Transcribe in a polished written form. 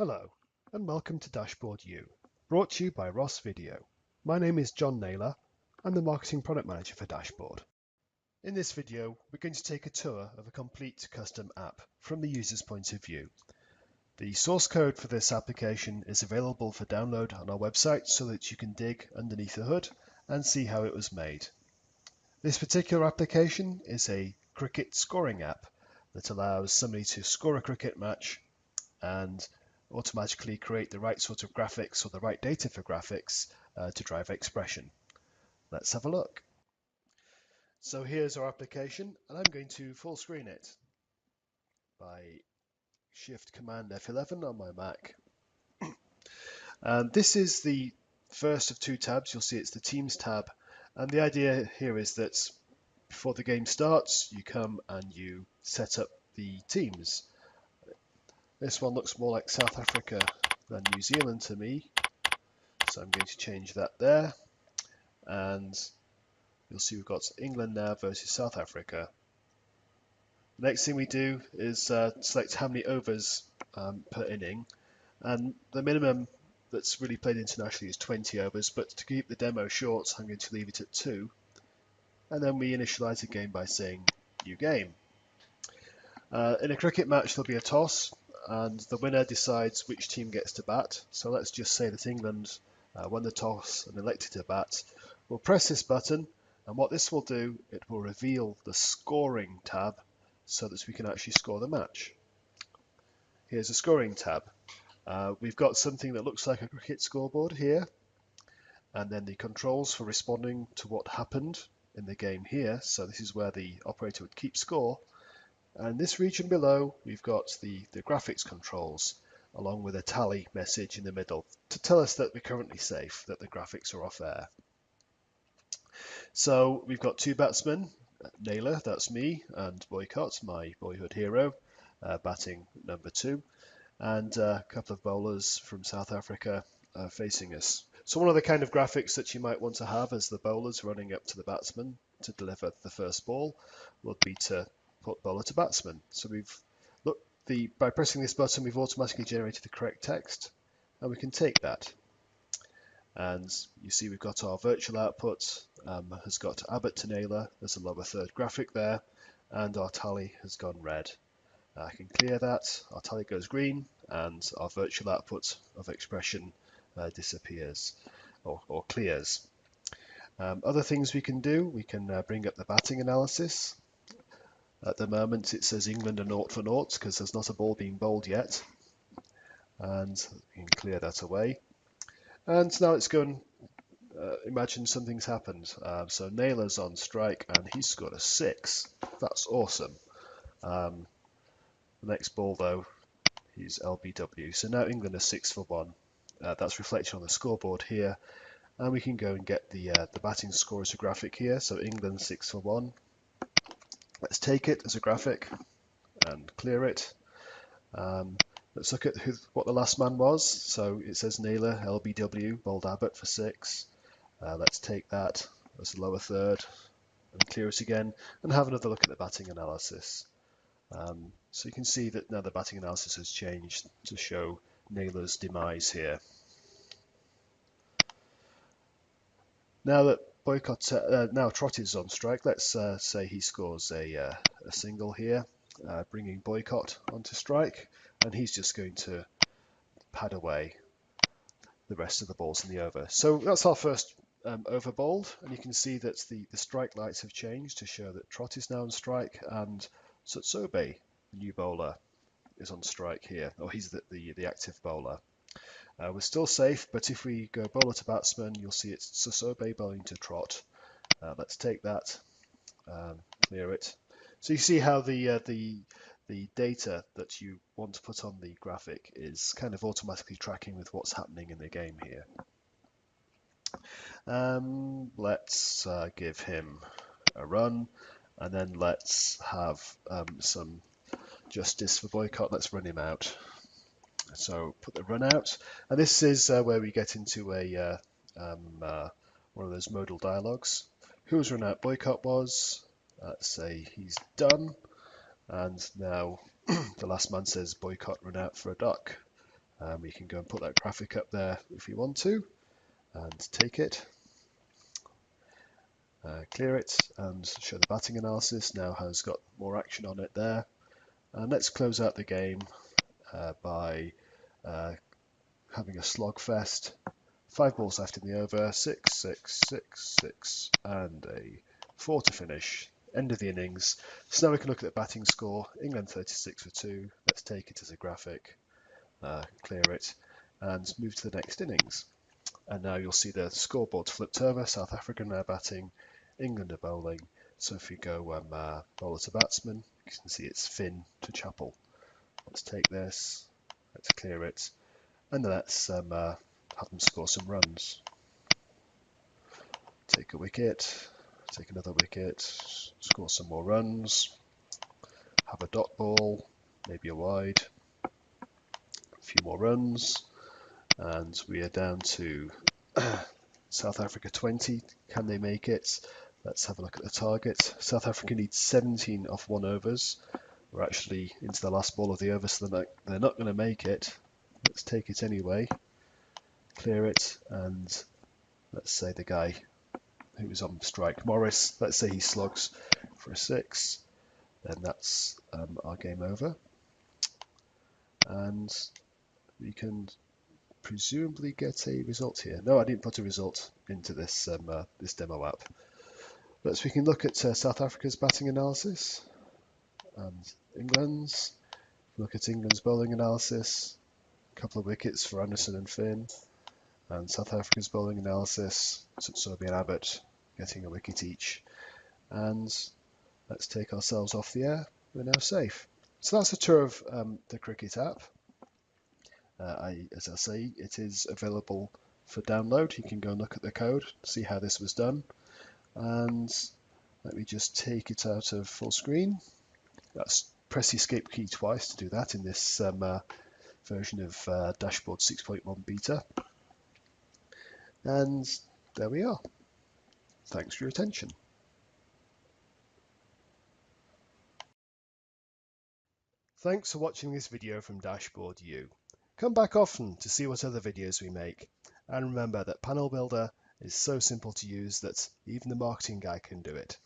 Hello, and welcome to Dashboard U, brought to you by Ross Video. My name is John Naylor. I'm the Marketing Product Manager for Dashboard. In this video, we're going to take a tour of a complete custom app from the user's point of view. The source code for this application is available for download on our website so that you can dig underneath the hood and see how it was made. This particular application is a cricket scoring app that allows somebody to score a cricket match and automatically create the right sort of graphics or the right data for graphics to drive XPression. Let's have a look. So here's our application, and I'm going to full screen it by Shift Command F11 on my Mac. And this is the first of two tabs. You'll see it's the Teams tab, and the idea here is that before the game starts, you come and you set up the teams. This one looks more like South Africa than New Zealand to me, so I'm going to change that there. And you'll see we've got England now versus South Africa. The next thing we do is select how many overs per inning, and the minimum that's really played internationally is 20 overs, but to keep the demo short, I'm going to leave it at 2. And then we initialize the game by saying new game. In a cricket match, there'll be a toss, and the winner decides which team gets to bat. So let's just say that England won the toss and elected to bat. We'll press this button, and what this will do, it will reveal the scoring tab so that we can actually score the match. Here's a scoring tab. We've got something that looks like a cricket scoreboard here, and then the controls for responding to what happened in the game here. So this is where the operator would keep score. And this region below, we've got the graphics controls, along with a tally message in the middle to tell us that we're currently safe, that the graphics are off air. So we've got two batsmen, Naylor, that's me, and Boycott, my boyhood hero, batting number 2, and a couple of bowlers from South Africa facing us. So one of the kind of graphics that you might want to have as the bowlers running up to the batsman to deliver the first ball would be to put bowler to batsman. So by pressing this button, we've automatically generated the correct text, and we can take that. And you see we've got our virtual output has got Abbott to Naylor. There's a lower third graphic there, and our tally has gone red. I can clear that. Our tally goes green, and our virtual output of XPression disappears or clears. Other things we can do, we can bring up the batting analysis. At the moment it says England are 0 for 0 because there's not a ball being bowled yet, and you can clear that away. And now let's go and imagine something's happened. So Naylor's on strike and he's scored a 6. That's awesome. The next ball though, he's LBW. So now England are 6 for 1. That's reflected on the scoreboard here, and we can go and get the batting score as a graphic here. So England 6 for 1. Let's take it as a graphic and clear it. Let's look at what the last man was. So it says Naylor, LBW, bowled Abbott for 6. Let's take that as a lower third and clear it again and have another look at the batting analysis. So you can see that now the batting analysis has changed to show Naylor's demise here. Now that now Trott is on strike, let's say he scores a single here, bringing Boycott onto strike, and he's just going to pad away the rest of the balls in the over. So that's our first over bowled, and you can see that the strike lights have changed to show that Trott is now on strike, and Sutsobe, the new bowler, is on strike here, or he's the active bowler. We're still safe, but if we go bowler to batsman, you'll see it's Sutsobe bowling to Trott. Let's take that, clear it. So you see how the data that you want to put on the graphic is kind of automatically tracking with what's happening in the game here. Let's give him a run, and then let's have some justice for Boycott. Let's run him out. So put the run out, and this is where we get into one of those modal dialogues. Who was run out? Boycott was. Let's say he's done, and now the last man says Boycott run out for a duck. You can go and put that graphic up there if you want to, and take it, clear it, and show the batting analysis. Now has got more action on it there. And let's close out the game by having a slogfest. 5 balls left in the over, 6, 6, 6, 6, and a 4 to finish. End of the innings. So now we can look at the batting score. England 36 for 2. Let's take it as a graphic, clear it, and move to the next innings. And now you'll see the scoreboard flipped over. South Africa now batting, England are bowling. So if you go bowler to batsman, you can see it's Finn to Chappell. Let's take this, let's clear it, and then let's have them score some runs. Take a wicket, take another wicket, score some more runs, have a dot ball, maybe a wide, a few more runs, and we are down to South Africa 20. Can they make it? Let's have a look at the target. South Africa needs 17 off 1 overs. We're actually into the last ball of the over, so they're not going to make it. Let's take it anyway, clear it, and let's say the guy who was on strike, Morris, let's say he slogs for a 6, then that's our game over. And we can presumably get a result here. No, I didn't put a result into this this demo app. But we can look at South Africa's batting analysis and England's. Look at England's bowling analysis. A couple of wickets for Anderson and Finn. And South Africa's bowling analysis. Sobi and Abbott getting a wicket each. And let's take ourselves off the air. We're now safe. So that's a tour of the cricket app. As I say, it is available for download. You can go and look at the code, see how this was done. And let me just take it out of full screen. Press the escape key twice to do that in this version of Dashboard 6.1 beta. And there we are. Thanks for your attention. Thanks for watching this video from Dashboard U. Come back often to see what other videos we make. And remember that Panel Builder is so simple to use that even the marketing guy can do it.